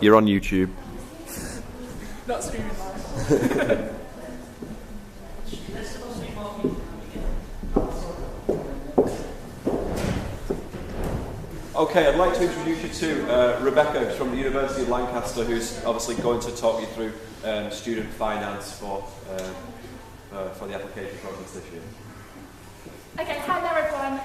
You're on YouTube. Not streaming live. Okay, I'd like to introduce you to Rebecca, who's from the University of Lancaster, who's obviously going to talk you through student finance for the application process this year. Okay, hi there everyone.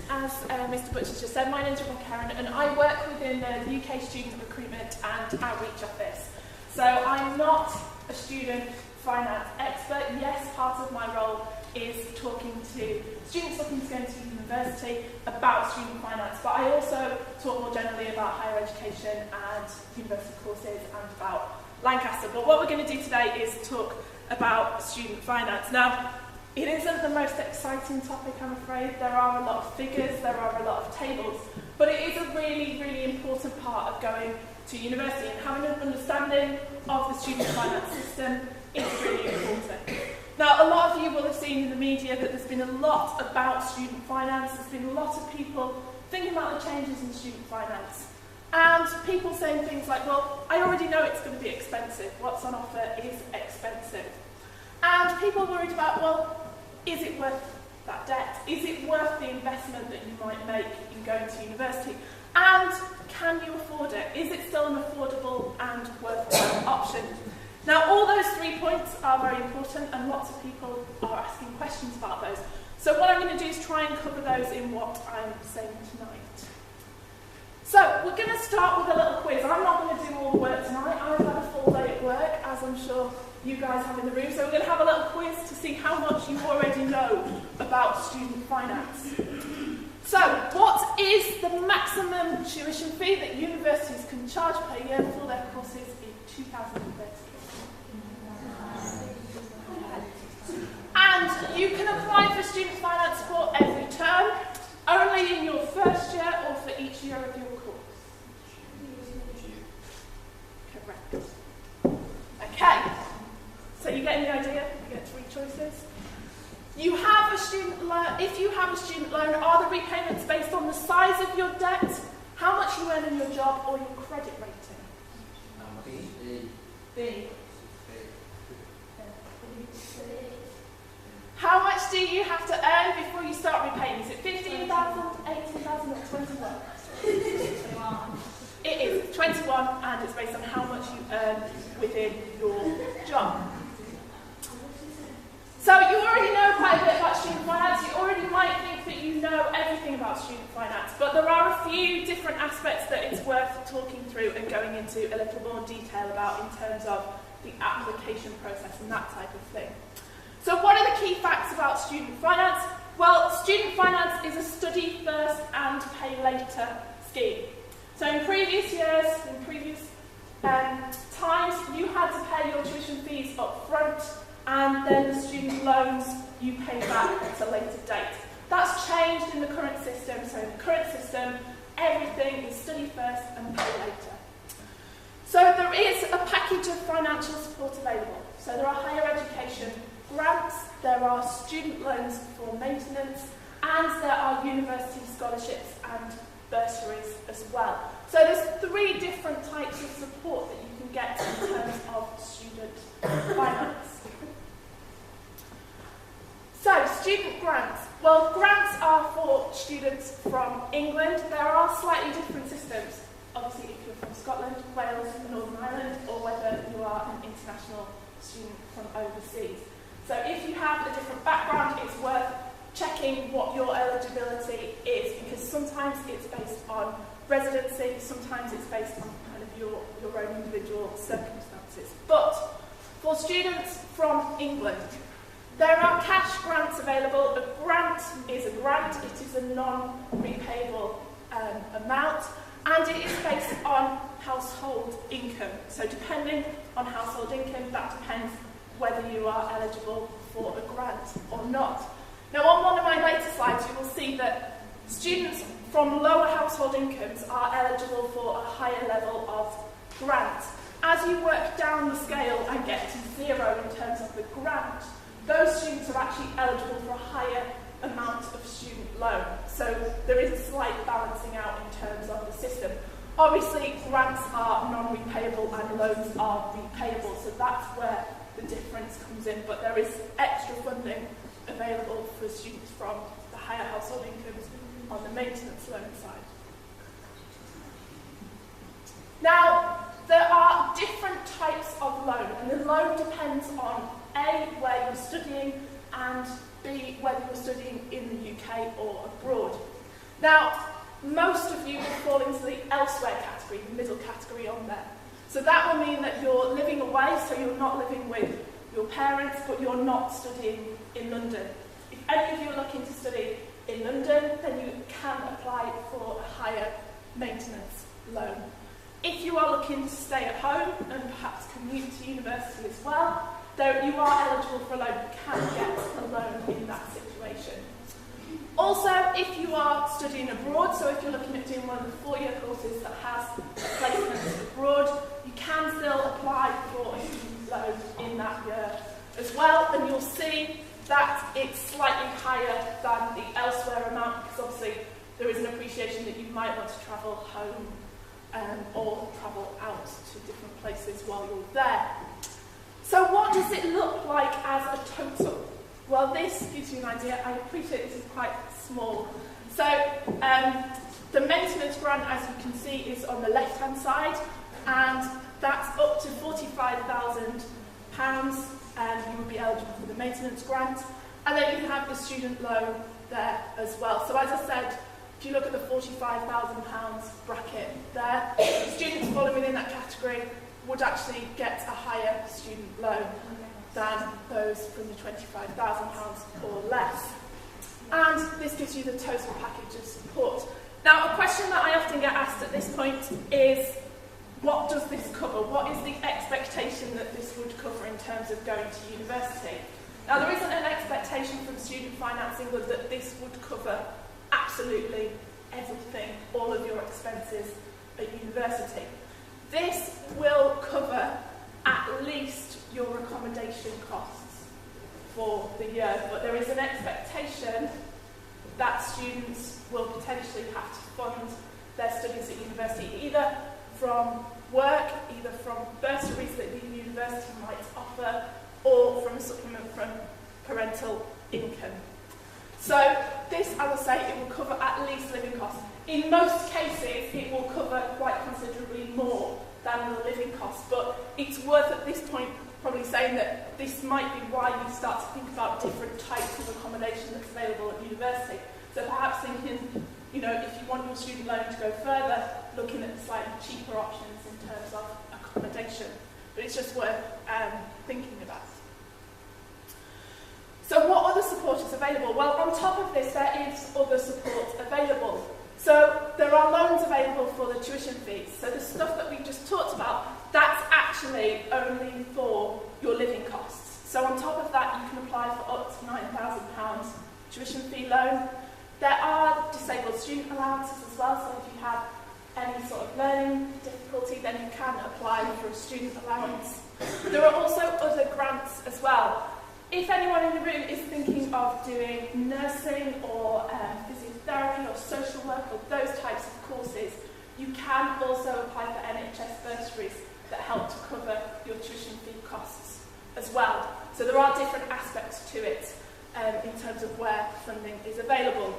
As Mr. Butcher just said, my name is Rebecca Heron and I work within the UK Student Recruitment and Outreach Office. So I'm not a student finance expert. Yes, part of my role is talking to students looking to go into university about student finance, but I also talk more generally about higher education and university courses and about Lancaster. But what we're going to do today is talk about student finance. Now, it isn't the most exciting topic, I'm afraid. There are a lot of figures, there are a lot of tables, but it is a really, really important part of going to university, and having an understanding of the student finance system is really important. Now, a lot of you will have seen in the media that there's been a lot about student finance. There's been a lot of people thinking about the changes in student finance. And people saying things like, well, I already know it's going to be expensive. What's on offer is expensive. And people are worried about, well, is it worth that debt? Is it worth the investment that you might make in going to university? And can you afford it? Is it still an affordable and worthwhile option? Now, all those 3 points are very important, and lots of people are asking questions about those. So what I'm going to do is try and cover those in what I'm saying tonight. So we're going to start with a little quiz. I'm not going to do all the work tonight. I've had a full day at work, as I'm sure you guys have in the room. So we're going to have a little quiz to see how much you already know about student finance. So, what is the maximum tuition fee that universities can charge per year for their courses in 2013? And you can apply for student finance for every term, only in your first year or for each year of your course. Correct. Okay, so you get the idea? You get 3 choices. You have a student loan. If you have a student loan, are the repayments based on the size of your debt, how much you earn in your job, or your credit rating? B. How much do you have to earn before you start repaying? Is it 15,000, 18,000, or 21? 21. It is 21, and it's based on how much you earn within your job. So you already know quite a bit about student finance. You already might think that you know everything about student finance, but there are a few different aspects that it's worth talking through and going into a little more detail about in terms of the application process and that type of thing. So what are the key facts about student finance? Well, student finance is a study first and pay later scheme. So in previous years, in previous times, you had to pay your tuition fees up front, and then the student loans you pay back at a later date. That's changed in the current system. So in the current system, everything is study first and pay later. So there is a package of financial support available. So there are higher education grants, there are student loans for maintenance, and there are university scholarships and bursaries as well. So there's 3 different types of support that you can get in terms of student finance. So, student grants. Well, grants are for students from England. There are slightly different systems. Obviously, if you're from Scotland, Wales, Northern Ireland, or whether you are an international student from overseas. So if you have a different background, it's worth checking what your eligibility is, because sometimes it's based on residency, sometimes it's based on kind of your own individual circumstances. But for students from England, there are cash grants available. A grant is a grant. It is a non-repayable amount, and it is based on household income. So depending on household income, that depends whether you are eligible for a grant or not. Now, on one of my later slides, you will see that students from lower household incomes are eligible for a higher level of grant. As you work down the scale and get to 0 in terms of the grant, those students are actually eligible for a higher amount of student loan. So there is a slight balancing out in terms of the system. Obviously, grants are non-repayable and loans are repayable, so that's where the difference comes in, but there is extra funding available for students from the higher household incomes on the maintenance loan side. Now, there are different types of loan, and the loan depends on A, where you're studying, and B, whether you're studying in the UK or abroad. Now, most of you will fall into the elsewhere category, the middle category on there. So that will mean that you're living away, so you're not living with your parents, but you're not studying in London. If any of you are looking to study in London, then you can apply for a higher maintenance loan. If you are looking to stay at home and perhaps commute to university as well, though you are eligible for a loan, you can get a loan in that situation. Also, if you are studying abroad, so if you're looking at doing one of the four-year courses that has placements abroad, you can still apply for a student loan in that year as well, and you'll see that it's slightly higher than the elsewhere amount, because obviously there is an appreciation that you might want to travel home or travel out to different places while you're there. So what does it look like as a total? Well, this gives you an idea. I appreciate this is quite small. So the maintenance grant, as you can see, is on the left-hand side, and that's up to £45,000, and you would be eligible for the maintenance grant. And then you have the student loan there as well. So as I said, if you look at the £45,000 bracket there, students falling within that category would actually get a higher student loan than those from the £25,000 or less. And this gives you the total package of support. Now, a question that I often get asked at this point is, what does this cover? What is the expectation that this would cover in terms of going to university? Now, there isn't an expectation from Student Finance England that this would cover absolutely everything, all of your expenses at university. This will cover at least your accommodation costs for the year, but there is an expectation that students will potentially have to fund their studies at university, either from work, either from bursaries that the university might offer, or from a supplement from parental income. So this, as I say, it will cover at least living costs. In most cases, it will cover quite considerably more than the living costs, but it's worth at this point probably saying that this might be why you start to think about different types of accommodation that's available at university. So perhaps thinking, you know, if you want your student loan to go further, looking at the slightly cheaper options in terms of accommodation. But it's just worth thinking about. So what other support is available? Well, on top of this, there is other support available. So there are loans available for the tuition fees. So the stuff that we just talked about, that's actually only for your living costs. So on top of that, you can apply for up to £9,000 tuition fee loan. There are disabled student allowances as well, so if you have any sort of learning difficulty, then you can apply for a student allowance. There are also other grants as well. If anyone in the room is thinking of doing nursing or physiotherapy or social work or those types of courses, you can also apply for NHS bursaries that help to cover your tuition fee costs as well. So there are different aspects to it in terms of where funding is available.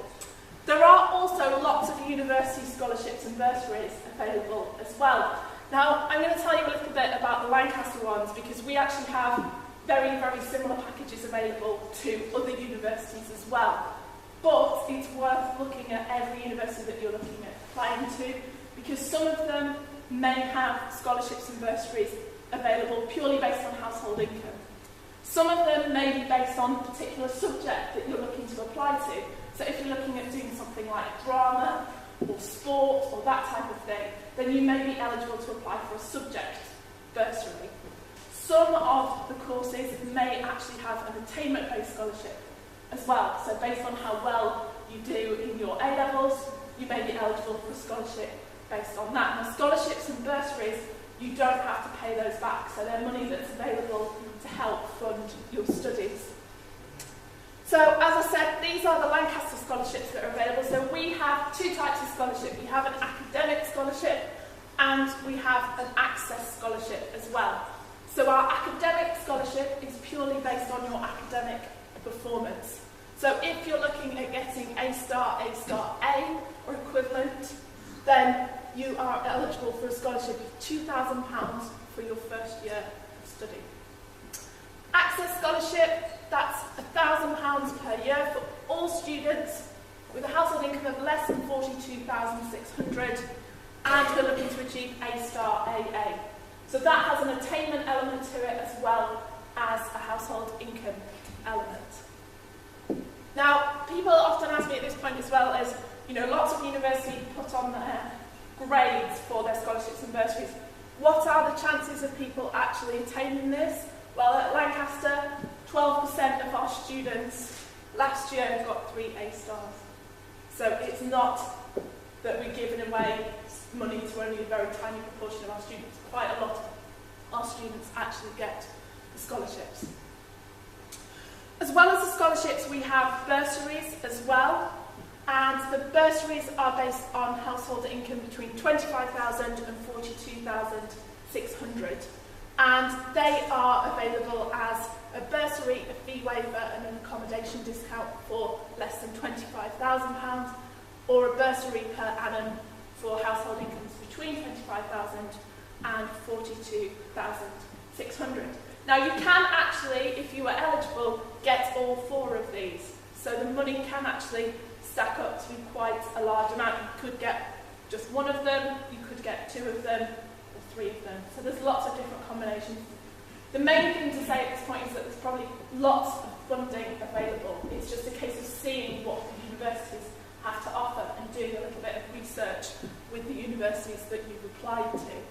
There are also lots of university scholarships and bursaries available as well. Now, I'm going to tell you a little bit about the Lancaster ones, because we actually have very, very similar packages available to other universities as well. But it's worth looking at every university that you're looking at applying to, because some of them may have scholarships and bursaries available purely based on household income. Some of them may be based on a particular subject that you're looking to apply to. So if you're looking at doing something like drama or sport or that type of thing, then you may be eligible to apply for a subject bursary. Some of the courses may actually have an attainment-based scholarship as well. So based on how well you do in your A-levels, you may be eligible for a scholarship based on that. Now, scholarships and bursaries, you don't have to pay those back. So they're money that's available to help fund your studies. So, as I said, these are the Lancaster scholarships that are available. So we have two types of scholarship. We have an academic scholarship, and we have an access scholarship as well. So our academic scholarship is purely based on your academic performance. So if you're looking at getting A star, A, or equivalent, then you are eligible for a scholarship of £2,000 for your first year of study. Access scholarship, that's £1,000 per year for all students with a household income of less than £42,600 and who are looking to achieve A star, AA. So that has an attainment element to it as well as a household income element. Now, people often ask me at this point as well as, lots of universities put on their grades for their scholarships and bursaries. What are the chances of people actually attaining this? Well, at Lancaster, 12% of our students last year got 3 A stars. So it's not that we're giving away money to only a very tiny proportion of our students. Quite a lot of our students actually get the scholarships. As well as the scholarships, we have bursaries as well. And the bursaries are based on household income between £25,000 and £42,600. And they are available as a bursary, a fee waiver and an accommodation discount for less than £25,000, or a bursary per annum for household incomes between £25,000 and £42,600. Now you can actually, if you are eligible, get all 4 of these. So the money can actually stack up to quite a large amount. You could get just 1 of them, you could get 2 of them, or 3 of them. So there's lots of different combinations. The main thing to say at this point is that there's probably lots of funding available. It's just a case of seeing what the universities have to offer and doing a little bit of research with the universities that you've applied to.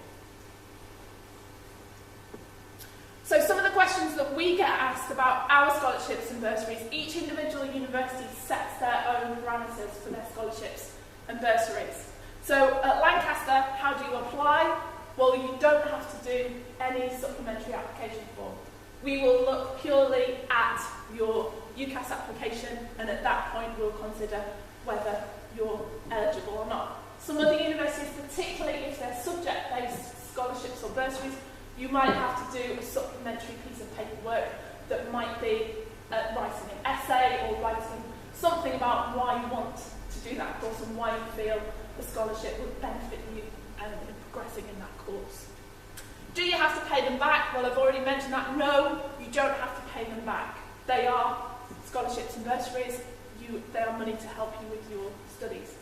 So some of the questions that we get asked about our scholarships and bursaries, each individual university sets their own parameters for their scholarships and bursaries. So at Lancaster, how do you apply? Well, you don't have to do any supplementary application form. We will look purely at your UCAS application, and at that point we'll consider whether you're eligible or not. Some of the universities, particularly if they're subject-based scholarships or bursaries, you might have to do a supplementary piece of paperwork that might be writing an essay or writing something about why you want to do that course and why you feel the scholarship would benefit you in progressing in that course. Do you have to pay them back? Well, I've already mentioned that. No, you don't have to pay them back. They are scholarships and bursaries. They are money to help you with your studies.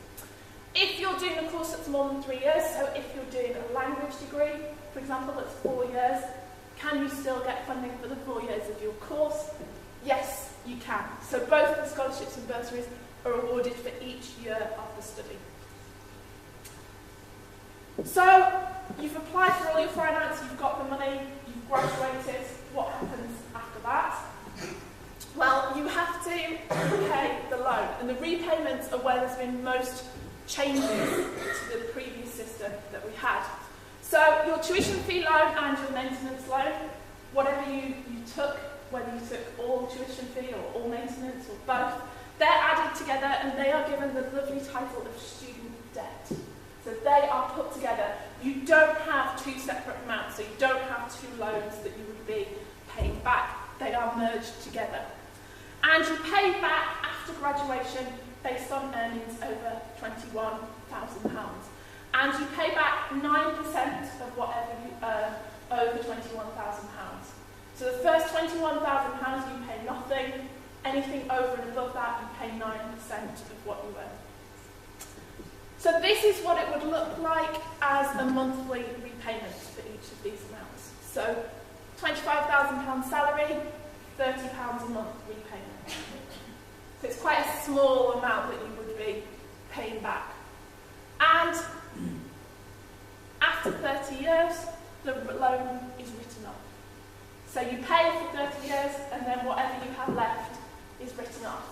If you're doing a course that's more than 3 years, so if you're doing a language degree, for example, that's 4 years, can you still get funding for the 4 years of your course? Yes, you can. So both the scholarships and bursaries are awarded for each year of the study. So you've applied for all your finance, you've got the money, you've graduated. What happens after that? Well, you have to repay the loan, and the repayments are where there's been most changes to the previous system that we had. So your tuition fee loan and your maintenance loan, whatever you took, whether you took all tuition fee or all maintenance or both, they're added together and they are given the lovely title of student debt. So they are put together. You don't have 2 separate amounts, so you don't have 2 loans that you would be paying back. They are merged together. And you pay back after graduation based on earnings over £21,000. And you pay back 9% of whatever you earn over £21,000. So the first £21,000 you pay nothing. Anything over and above that you pay 9% of what you earn. So this is what it would look like as a monthly repayment for each of these amounts. So £25,000 salary, £30 a month repayment. So it's quite a small amount that you would be paying back. And after 30 years, the loan is written off. So you pay for 30 years and then whatever you have left is written off.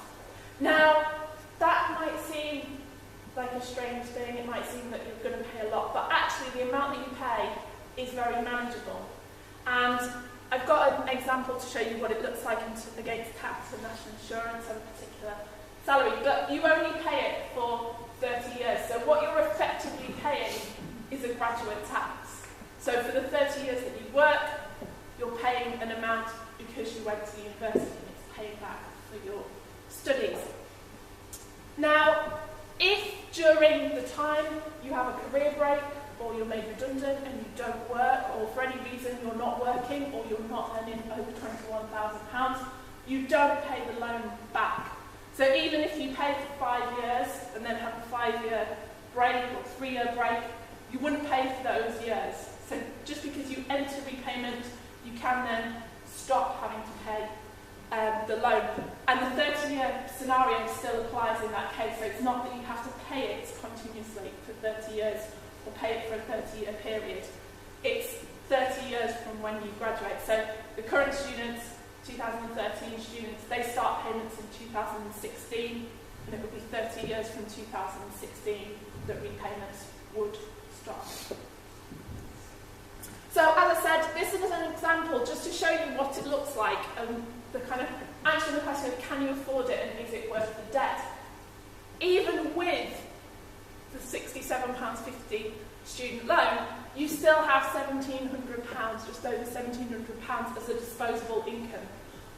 Now, that might seem like a strange thing, it might seem that you're going to pay a lot, but actually the amount that you pay is very manageable. And I've got an example to show you what it looks like against tax and national insurance and a particular salary, but you only pay it for 30 years. So what you're effectively paying is a graduate tax. So for the 30 years that you work, you're paying an amount because you went to university and it's paid back for your studies. Now, if during the time you have a career break or you're made redundant and you don't work, or for any reason you're not working or you're not earning over £21,000, you don't pay the loan back. So even if you pay for 5 years and then have a 5-year break or 3-year break, you wouldn't pay for those years. So just because you enter repayment, you can then stop having to pay the loan. And the 30-year scenario still applies in that case, so it's not that you have to pay it continuously for 30 years or pay it for a 30-year period. It's 30 years from when you graduate. So the current students, 2013 students, they start payments in 2016, and it would be 30 years from 2016 that repayments would start. So as I said, this is an example just to show you what it looks like, and the kind of answering the question of can you afford it and is it worth the debt. Even with the £67.50 student loan, you still have £1,700, just over £1,700 as a disposable income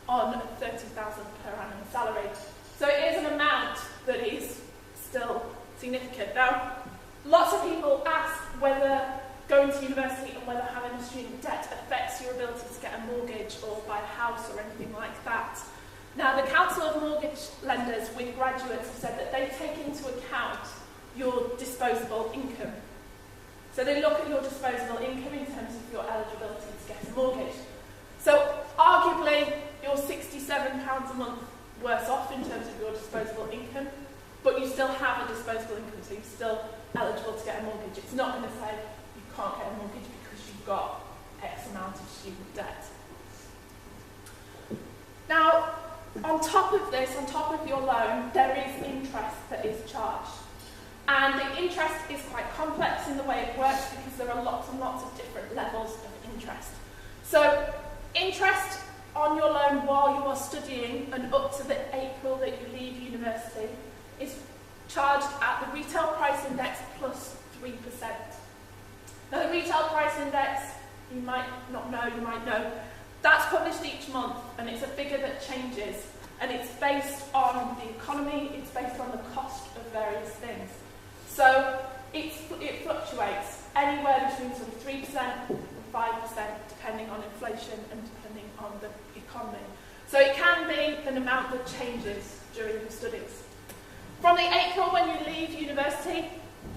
on a £30,000 per annum salary. So it is an amount that is still significant. Now, lots of people ask whether going to university and whether having a student debt affects your ability to get a mortgage or buy a house or anything like that. Now, the Council of Mortgage Lenders with graduates have said that they take into account your disposable income. So they look at your disposable income in terms of your eligibility to get a mortgage. So arguably, you're £67 a month worse off in terms of your disposable income, but you still have a disposable income, so you're still eligible to get a mortgage. It's not going to say you can't get a mortgage because you've got X amount of student debt. Now, on top of this, on top of your loan, there is interest that is charged. And the interest is quite complex in the way it works because there are lots and lots of different levels of interest. So, interest on your loan while you are studying and up to the April that you leave university is charged at the retail price index plus 3%. Now, the retail price index, you might not know, you might know, that's published each month, and it's a figure that changes, and it's based on the economy, it's based on the cost of various things. So it fluctuates anywhere between sort of 3% and 5%, depending on inflation and depending on the economy. So it can be an amount that changes during your studies. From the April when you leave university,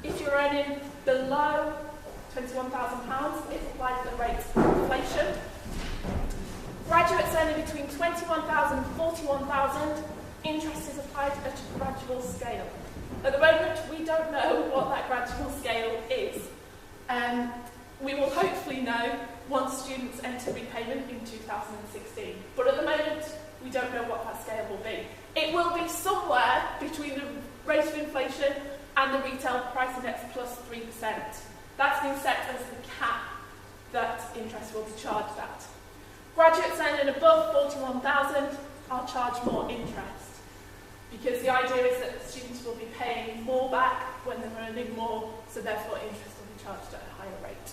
if you're earning below £21,000, it's applied at the rate of inflation. Graduates earning between £21,000 and £41,000, interest is applied at a gradual scale. At the moment, we don't know what that gradual scale is. We will hopefully know once students enter repayment in 2016. But at the moment, we don't know what that scale will be. It will be somewhere between the rate of inflation and the retail price index plus 3%. That's been set as the cap that interest will be charged at. Graduates earning above £41,000 are charged more interest, because the idea is that the students will be paying more back when they're earning more, so therefore interest will be charged at a higher rate.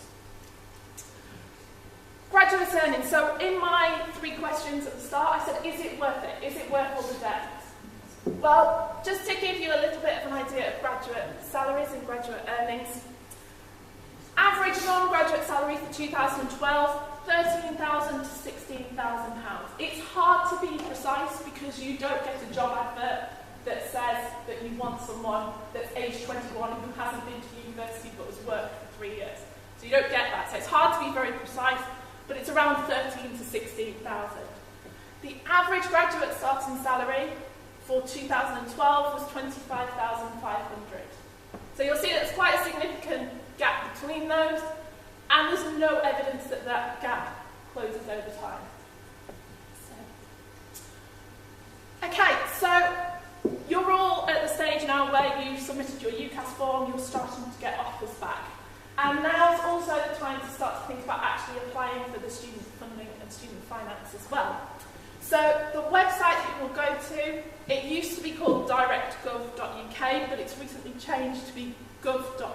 Graduates earning. So in my 3 questions at the start, I said, is it worth it? Is it worth all the debt? Well, just to give you a little bit of an idea of graduate salaries and graduate earnings, average non-graduate salary for 2012, £13,000 to £16,000. It's hard to be precise because you don't get a job advert that says that you want someone that's age 21 who hasn't been to university but has worked for 3 years. So you don't get that. So it's hard to be very precise, but it's around 13 to 16,000. The average graduate starting salary for 2012 was 25,500. So you'll see that's quite a significant gap between those, and there's no evidence that that gap closes over time. Okay, so you're all at the stage now where you submitted your UCAS form, you're starting to get offers back. And now's also the time to start to think about actually applying for the student funding and student finance as well. So the website that you will go to, it used to be called directgov.uk, but it's recently changed to be gov.uk.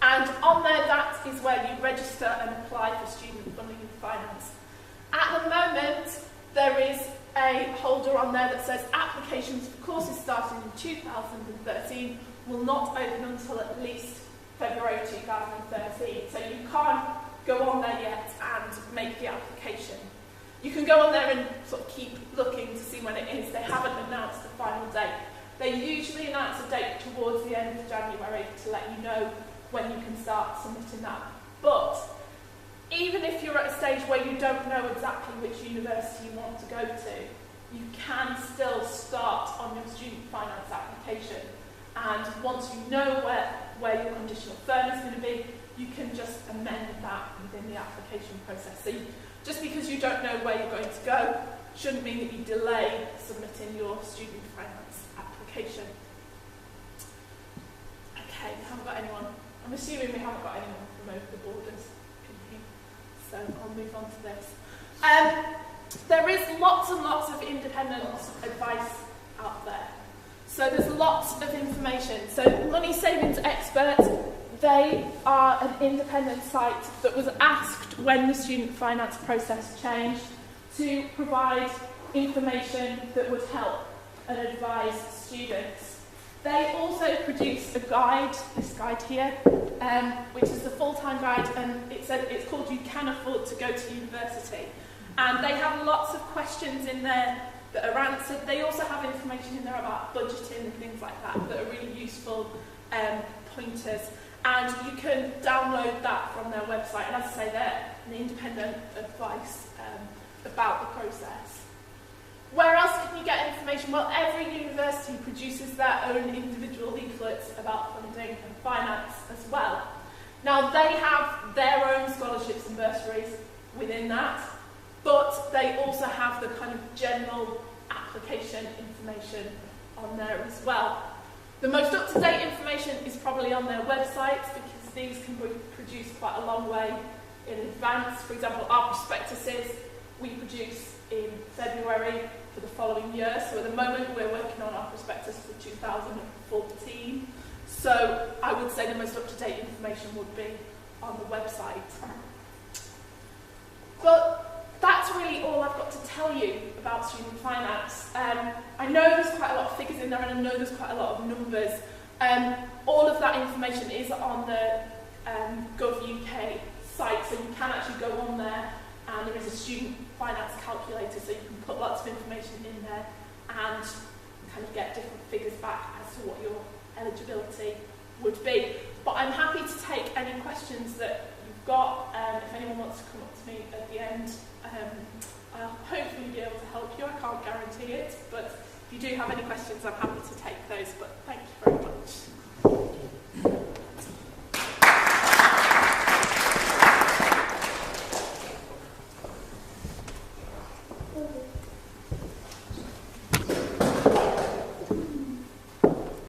And on there, that is where you register and apply for student funding and finance. At the moment, there is a holder on there that says applications for courses starting in 2013 will not open until at least February 2013. So you can't go on there yet and make the application. You can go on there and sort of keep looking to see when it is. They haven't announced the final date. They usually announce a date towards the end of January to let you know when you can start submitting that. But even if you're at a stage where you don't know exactly which university you want to go to, you can still start on your student finance application. And once you know where your conditional firm is going to be, you can just amend that within the application process. So just because you don't know where you're going to go, shouldn't mean that you delay submitting your student finance application. Okay, we haven't got anyone. I'm assuming we haven't got anyone from over the borders in here. So I'll move on to this. There is lots and lots of independent advice out there. So there's lots of information. So Money Savings Expert, they are an independent site that was asked when the student finance process changed to provide information that would help and advise students. They also produced a guide, this guide here, which is the full-time guide, and it's called You Can Afford to Go to University. And they have lots of questions in there that are answered. They also have information in there about budgeting and things like that that are really useful pointers. And you can download that from their website. And as I say, they're an independent advice about the process. Where else can you get information? Well, every university produces their own individual leaflets about funding and finance as well. Now, they have their own scholarships and bursaries within that, but they also have the kind of general application information on there as well. The most up-to-date information is probably on their website because these can be produced quite a long way in advance. For example, our prospectuses we produce in February for the following year. So at the moment we're working on our prospectus for 2014. So I would say the most up-to-date information would be on the website. But that's really all I've got to tell you about student finance. I know there's quite a lot of figures in there, and I know there's quite a lot of numbers. All of that information is on the Gov.uk site, so you can actually go on there, and there is a student finance calculator, so you can put lots of information in there and kind of get different figures back as to what your eligibility would be. But I'm happy to take any questions that you've got. If anyone wants to come up to me at the end, I'll hopefully be able to help you. I can't guarantee it, but if you do have any questions, I'm happy to take those. But thank you very much.